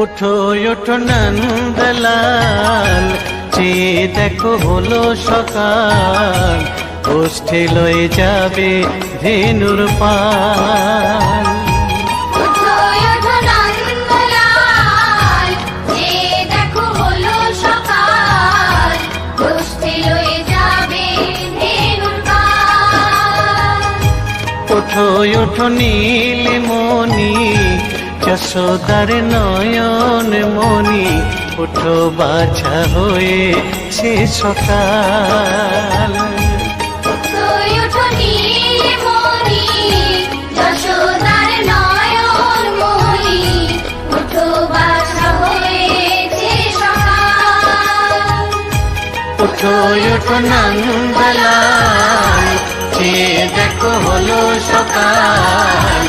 ওঠো ওঠো নন্দলাল, চেয়ে দেখো হলো সকাল, ওষ্ঠে লয়ে যাবে ধেনুর পাল। ওঠো ওঠো নীলমণি, যশোদার নয়ন মণি, ওঠো বাছা হয়েছে সকাল। ওঠো ওঠো নন্দলাল, চেয়ে দেখো হলো সকাল,